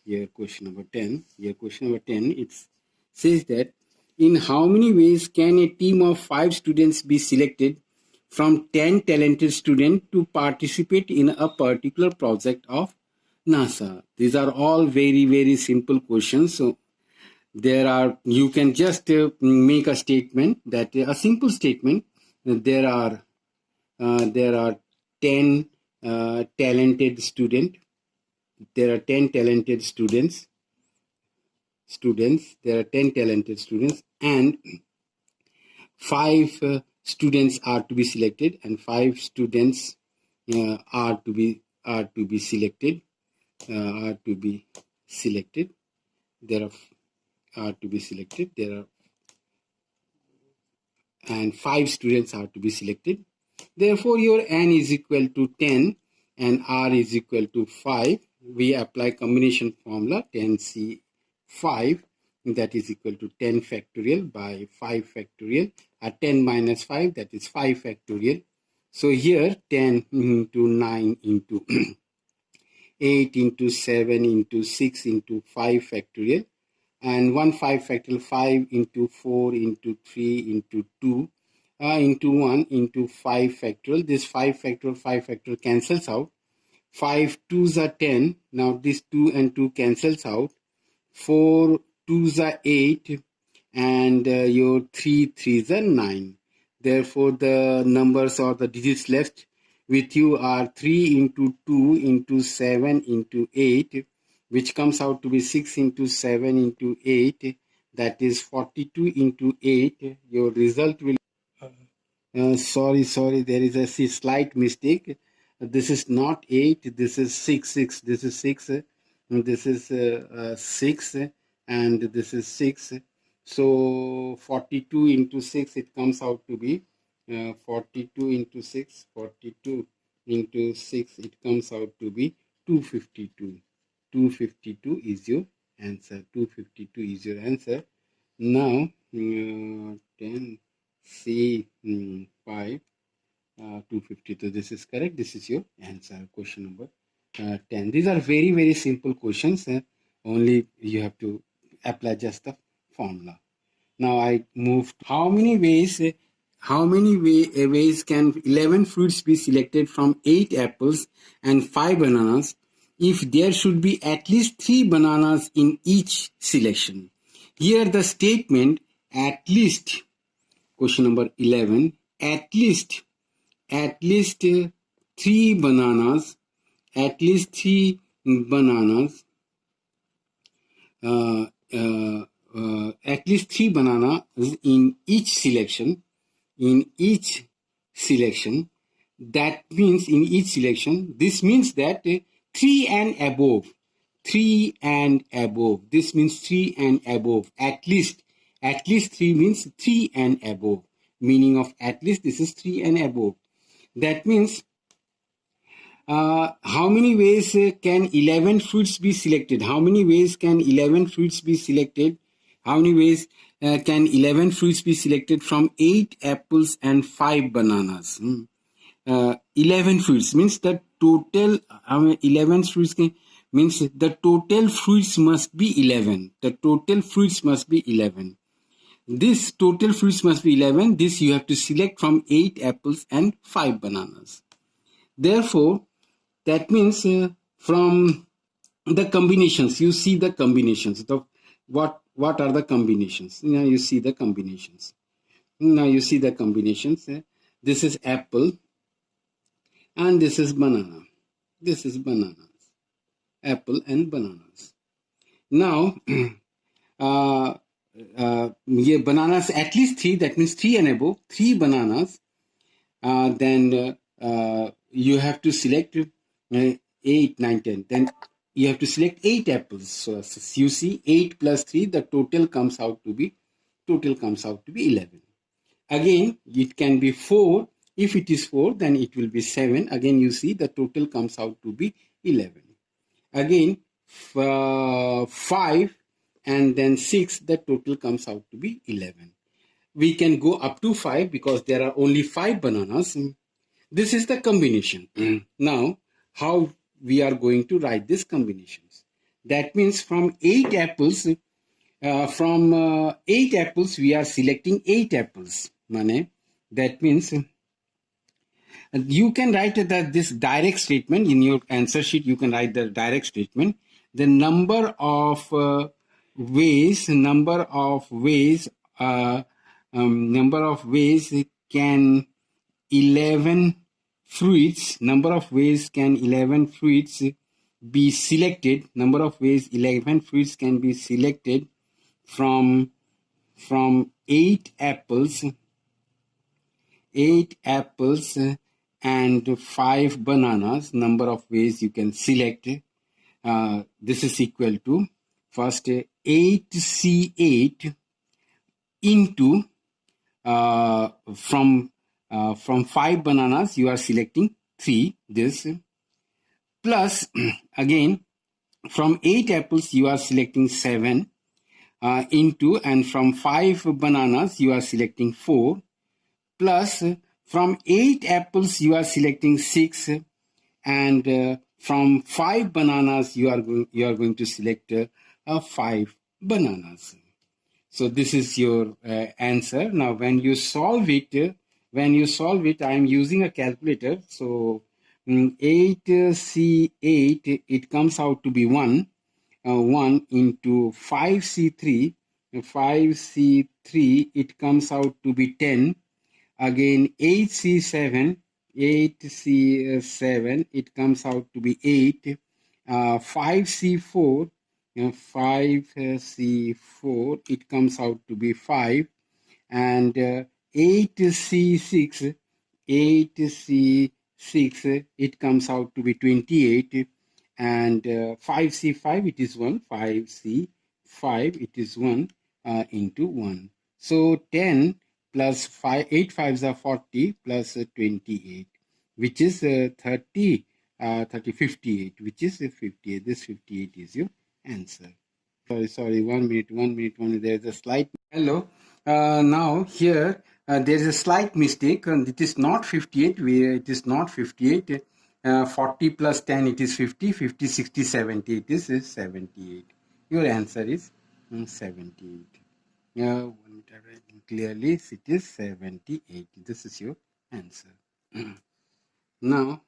Here question number 10. Here question number 10, it says that in how many ways can a team of 5 students be selected from 10 talented students to participate in a particular project of NASA? These are all very, very simple questions. So you can just make a statement that a simple statement. There are 10 talented students. There are 10 talented students. There are 10 talented students, and 5 students are to be selected, and 5 students are to be selected. Are to be selected. There are to be selected. There are, and 5 students are to be selected. Therefore, your n is equal to 10 and r is equal to 5. We apply combination formula 10c5, that is equal to 10 factorial by 5 factorial. At 10 minus 5, that is 5 factorial. So here 10 into 9 into 8 into 7 into 6 into 5 factorial. And 1 5 factorial, 5 into 4 into 3 into 2 into 1 into 5 factorial. This 5 factorial cancels out. 5 2s are 10. Now this 2 and 2 cancels out. 4 2s are 8. And your 3 3s are 9. Therefore, the numbers or the digits left with you are 3 into 2 into 7 into 8, which comes out to be 6 into 7 into 8. That is 42 into 8. Your result will... sorry, there is a slight mistake. This is not 8, this is 6. This is 6, this is 6, and this is 6. So 42 into 6, it comes out to be 42 into 6, 42 into 6, it comes out to be 252. 252 is your answer. 252 is your answer. Now 10C5 252. This is correct. This is your answer. Question number 10. These are very, very simple questions. Only you have to apply just the formula. Now I move to how many ways can 11 fruits be selected from 8 apples and 5 bananas if there should be at least 3 bananas in each selection? Here the statement at least, question number 11, at least 3 bananas, at least 3 bananas, at least 3 bananas in each selection. That means in each selection, this means that 3 and above. This means 3 and above. At least 3 means 3 and above. Meaning of at least, this is 3 and above. That means how many ways can 11 fruits be selected? How many ways can 11 fruits be selected? How many ways can 11 fruits be selected from 8 apples and 5 bananas? 11 fruits means the total, 11 fruits means the total fruits must be 11. The total fruits must be 11. This total fruits must be 11. This you have to select from 8 apples and 5 bananas. Therefore, that means from the combinations, you see the combinations. What are the combinations? Now you see the combinations. This is apple and this is banana. This is bananas. Apple and bananas. Now, bananas at least 3, that means 3 and above, 3 bananas. Then you have to select 8, 9, 10. Then you have to select 8 apples. So you see 8 plus 3, the total comes out to be 11. Again, it can be 4. If it is 4, then it will be 7. Again, you see the total comes out to be 11. Again, 5 and then 6, the total comes out to be 11. We can go up to 5 because there are only 5 bananas. This is the combination. Now, how we are going to write these combinations? That means from 8 apples, we are selecting 8 apples. That means you can write that this direct statement in your answer sheet. You can write the direct statement. The number of ways can 11 fruits. Number of ways can 11 fruits be selected. Number of ways 11 fruits can be selected from 8 apples. 8 apples and 5 bananas. Number of ways you can select. This is equal to first 8C8 into from 5 bananas you are selecting 3. This plus again from 8 apples you are selecting 7 into, and from 5 bananas you are selecting 4, plus from 8 apples you are selecting 6, and from 5 bananas you are going to select 5 bananas. So this is your answer. Now when you solve it, I am using a calculator. So 8C8, it comes out to be 1. 1 into 5C3, it comes out to be 10. Again 8C7, it comes out to be 8. 5C4, 5C4, it comes out to be 5. And 8C6, it comes out to be 28. And 5C5, it is 1. 5C5, it is 1 into 1. So 10 plus 5, 8 5s are 40 plus 28, which is 58, which is 58. This 58 is your answer. Sorry, 1 minute. There's a slight. Hello. Now here there is a slight mistake. It is not 58. It is not 58. 40 plus 10, it is 50. 50, 60, 70. It is 78. Your answer is 78. Clearly, it is 78. This is your answer. Now,